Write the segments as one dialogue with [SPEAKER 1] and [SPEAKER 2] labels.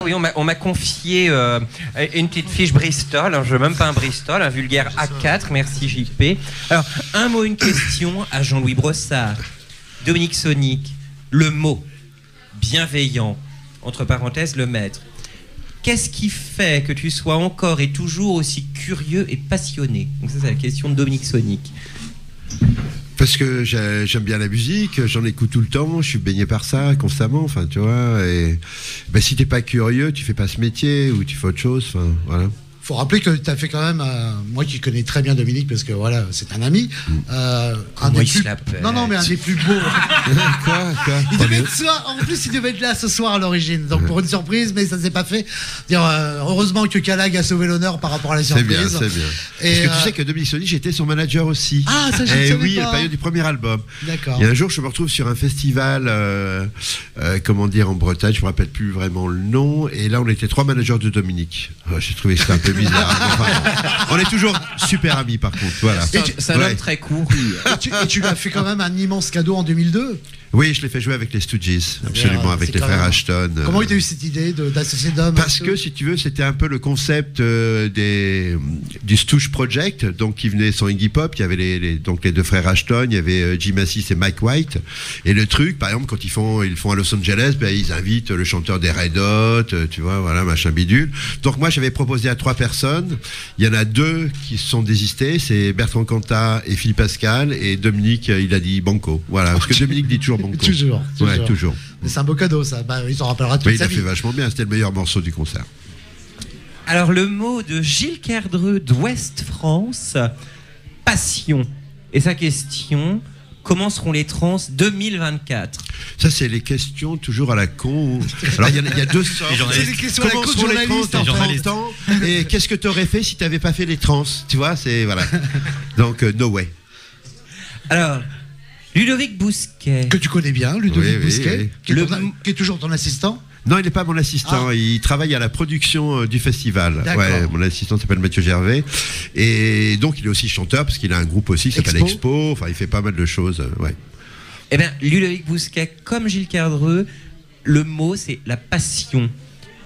[SPEAKER 1] Oui, on m'a confié une petite fiche Bristol, je veux même pas un Bristol, un vulgaire A4, merci JP. Alors, un mot, une question à Jean-Louis Brossard. Dominique Sonic, le mot bienveillant, entre parenthèses, le maître. Qu'est-ce qui fait que tu sois encore et toujours aussi curieux et passionné? Donc ça, c'est la question de Dominique Sonic.
[SPEAKER 2] Parce que j'aime bien la musique, j'en écoute tout le temps, je suis baigné par ça constamment, enfin tu vois, et ben, si t'es pas curieux, tu fais pas ce métier ou tu fais autre chose, enfin voilà.
[SPEAKER 3] Faut rappeler que tu as fait quand même, moi qui connais très bien Dominique parce que voilà, c'est un ami, un des plus... Non, mais un des plus beaux.
[SPEAKER 2] Quoi
[SPEAKER 3] Il devait être en plus, il devait être là ce soir à l'origine, donc pour une surprise, mais ça s'est pas fait. Heureusement que Calag a sauvé l'honneur par rapport à la surprise.
[SPEAKER 2] C'est bien. Et parce que tu sais que Dominique Sonic, j'étais son manager aussi.
[SPEAKER 3] Ah, ça je ne savais
[SPEAKER 2] oui,
[SPEAKER 3] pas.
[SPEAKER 2] à la période du premier album.
[SPEAKER 3] D'accord.
[SPEAKER 2] Et un jour, je me retrouve sur un festival, en Bretagne, je me rappelle plus vraiment le nom, et là, on était 3 managers de Dominique. J'ai trouvé ça un peu bizarre. Enfin, on est toujours super amis par contre. Voilà.
[SPEAKER 1] C'est un homme très couru.
[SPEAKER 3] Et tu lui as fait quand même un immense cadeau en 2002.
[SPEAKER 2] Oui, je l'ai fait jouer avec les Stooges, absolument, avec les frères Ashton.
[SPEAKER 3] Comment tu as eu cette idée d'associer d'hommes?
[SPEAKER 2] Parce que, si tu veux, c'était un peu le concept du Stooge Project, donc qui venait sans Iggy Pop. Il y avait les 2 frères Ashton, il y avait Jim Mathis et Mike White. Et le truc, par exemple, quand ils font à Los Angeles, ben, ils invitent le chanteur des Red Hot, tu vois, voilà, machin bidule. Donc moi, j'avais proposé à 3 personnes. Il y en a 2 qui se sont désistés, c'est Bertrand Cantat et Philippe Pascal. Et Dominique, il a dit banco. Voilà, parce que Dominique dit toujours banco.
[SPEAKER 3] Toujours.
[SPEAKER 2] Ouais, toujours.
[SPEAKER 3] Mais c'est un beau cadeau, ça. Bah, il s'en rappellera toute sa vie.
[SPEAKER 2] Il a fait vachement bien. C'était le meilleur morceau du concert.
[SPEAKER 1] Alors, le mot de Gilles Kerdreux d'Ouest France, passion. Et sa question, comment seront les trans 2024?
[SPEAKER 2] Ça, c'est les questions toujours à la con. Alors, il y a 2 sortes.
[SPEAKER 3] C'est les questions à la con de journalistes, en fait.
[SPEAKER 2] Et qu'est-ce que tu aurais fait si tu n'avais pas fait les trans? Tu vois, c'est... Voilà. Donc, no way.
[SPEAKER 1] Alors... Ludovic Bousquet.
[SPEAKER 3] Que tu connais bien, Ludovic Bousquet,
[SPEAKER 2] oui.
[SPEAKER 3] Qui est toujours ton assistant?
[SPEAKER 2] Non, il n'est pas mon assistant. Il travaille à la production du festival. Ouais, mon assistant s'appelle Mathieu Gervais. Et donc, il est aussi chanteur, parce qu'il a un groupe aussi qui s'appelle Expo. Enfin, il fait pas mal de choses. Ouais.
[SPEAKER 1] Eh bien, Ludovic Bousquet, comme Gilles Kerdreux, le mot, c'est la passion.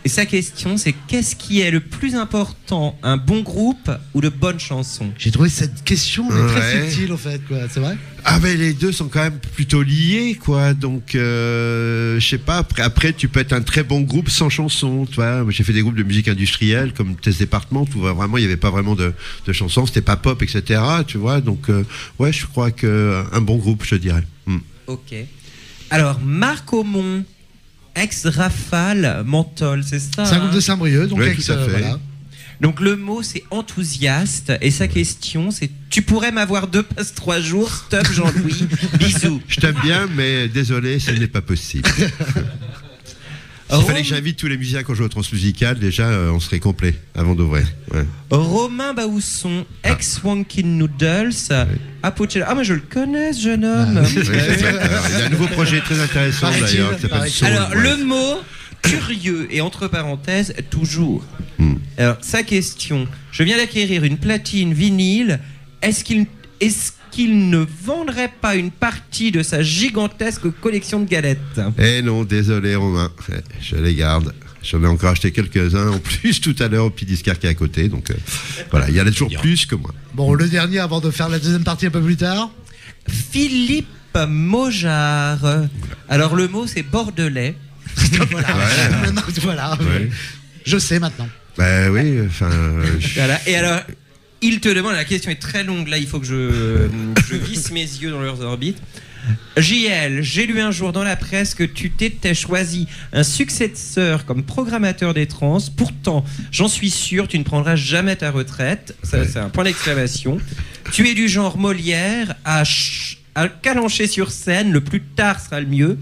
[SPEAKER 1] Et sa question, c'est qu'est-ce qui est le plus important, un bon groupe ou de bonnes chansons?
[SPEAKER 3] J'ai trouvé cette question très subtile, en fait, quoi. C'est vrai?
[SPEAKER 2] Ah ben les deux sont quand même plutôt liés, quoi. Donc je sais pas. Après tu peux être un très bon groupe sans chanson. Tu vois, j'ai fait des groupes de musique industrielle comme Test Département. Où vraiment il y avait pas vraiment de chansons. C'était pas pop, etc. Tu vois. Donc ouais, je crois que un bon groupe, je dirais.
[SPEAKER 1] Ok. Alors Marc Aumont, ex-Rafale Menthol, c'est ça?
[SPEAKER 3] C'est un groupe de Saint-Brieuc, donc
[SPEAKER 2] ouais, tout à fait.
[SPEAKER 3] Voilà.
[SPEAKER 1] Donc le mot c'est enthousiaste et sa question c'est tu pourrais m'avoir 2 passes 3 jours, stop Jean-Louis, bisous.
[SPEAKER 2] Je t'aime bien mais désolé, ce n'est pas possible. Il fallait que j'invite tous les musiciens quand je joue au Transmusical, déjà on serait complet avant d'ouvrir. Ouais.
[SPEAKER 1] Romain Baousson, ex-Wonky Noodles, à Pochella. Ah, moi je le connais ce jeune homme.
[SPEAKER 2] Il y a un nouveau projet très intéressant d'ailleurs qui s'appelle Soul.
[SPEAKER 1] Alors le mot curieux et entre parenthèses toujours. Alors sa question, je viens d'acquérir une platine vinyle, est-ce qu'il ne vendrait pas une partie de sa gigantesque collection de galettes?
[SPEAKER 2] Eh non, désolé Romain, je les garde. J'en ai encore acheté quelques-uns en plus tout à l'heure au petit disquaire qui est à côté. Donc voilà, il y en a toujours plus que moi.
[SPEAKER 3] Bon, le dernier avant de faire la deuxième partie un peu plus tard.
[SPEAKER 1] Philippe Mojard. Alors le mot c'est bordelais.
[SPEAKER 3] Voilà. Voilà. Ouais. Je sais maintenant.
[SPEAKER 2] Ben oui, enfin.
[SPEAKER 1] Voilà. Et alors, il te demande, la question est très longue, là il faut que je visse mes yeux dans leurs orbites. JL, j'ai lu un jour dans la presse que tu t'étais choisi un successeur comme programmateur des trans. Pourtant, j'en suis sûr, tu ne prendras jamais ta retraite. Ça, c'est un point d'exclamation. Tu es du genre Molière à calancher sur scène, le plus tard sera le mieux.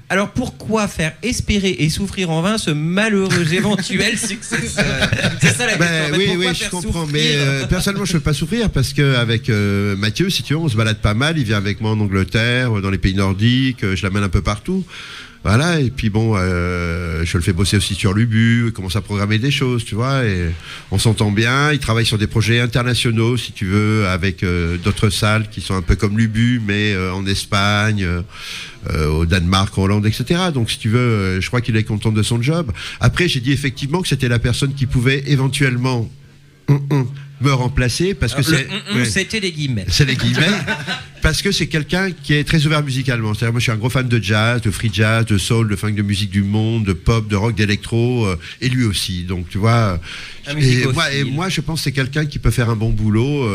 [SPEAKER 1] Alors pourquoi faire espérer et souffrir en vain ce malheureux éventuel successeur? C'est ça la question.
[SPEAKER 2] Oui, je comprends. Mais personnellement, je ne peux pas souffrir parce qu'avec Mathieu, si tu veux, on se balade pas mal. Il vient avec moi en Angleterre, dans les pays nordiques. Je l'amène un peu partout. Voilà, et puis bon, je le fais bosser aussi sur l'Ubu, il commence à programmer des choses, tu vois, et on s'entend bien. Il travaille sur des projets internationaux, si tu veux, avec d'autres salles qui sont un peu comme l'Ubu, mais en Espagne, au Danemark, en Hollande, etc. Donc, si tu veux, je crois qu'il est content de son job. Après, j'ai dit effectivement que c'était la personne qui pouvait éventuellement me remplacer, parce que
[SPEAKER 1] c'était les guillemets.
[SPEAKER 2] C'est les guillemets. Parce que c'est quelqu'un qui est très ouvert musicalement. C'est-à-dire, moi, je suis un gros fan de jazz, de free jazz, de soul, de funk, de musique du monde, de pop, de rock, d'électro, et lui aussi. Donc, tu vois. Moi, je pense que c'est quelqu'un qui peut faire un bon boulot,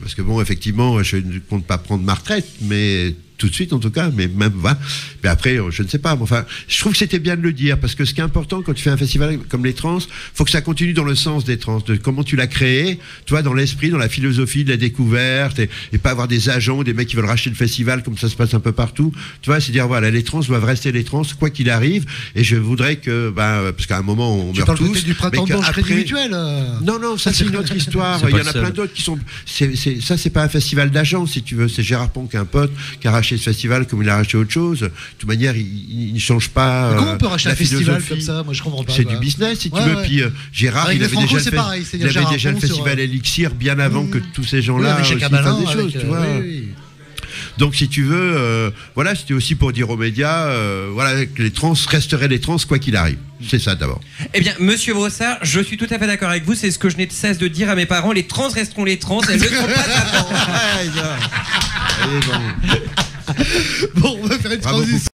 [SPEAKER 2] parce que bon, effectivement, je ne compte pas prendre ma retraite, mais tout de suite en tout cas, mais même mais après je ne sais pas, mais enfin je trouve que c'était bien de le dire, parce que ce qui est important quand tu fais un festival comme les trans, faut que ça continue dans le sens des trans, de comment tu l'as créé, tu vois, dans l'esprit, dans la philosophie de la découverte, et pas avoir des agents, des mecs qui veulent racheter le festival comme ça se passe un peu partout, tu vois, c'est dire voilà, les trans doivent rester les trans quoi qu'il arrive, et je voudrais que parce qu'à un moment on meurt tous,
[SPEAKER 3] du printemps de Bourges Crédit Mutuel.
[SPEAKER 2] Non, ça c'est une autre histoire, il y en a plein d'autres qui sont ça c'est pas un festival d'agents, si tu veux, c'est Gérard Pont qui est un pote qui a racheté ce festival comme il a racheté autre chose. De toute manière, il ne change pas.
[SPEAKER 3] Comment on peut racheter un festival comme ça? Moi, je comprends pas.
[SPEAKER 2] C'est du business, si tu veux. Puis Gérard, il avait déjà le festival Elixir bien avant que tous ces gens-là fassent des choses, tu vois. Donc, si tu veux, voilà, c'était aussi pour dire aux médias, voilà, que les trans resteraient les trans quoi qu'il arrive. C'est ça d'abord.
[SPEAKER 1] Eh bien, Monsieur Brossard, je suis tout à fait d'accord avec vous. C'est ce que je n'ai de cesse de dire à mes parents. Les trans resteront les trans. Elles ne seront pas d'avant.
[SPEAKER 3] Bon, on va faire une transition.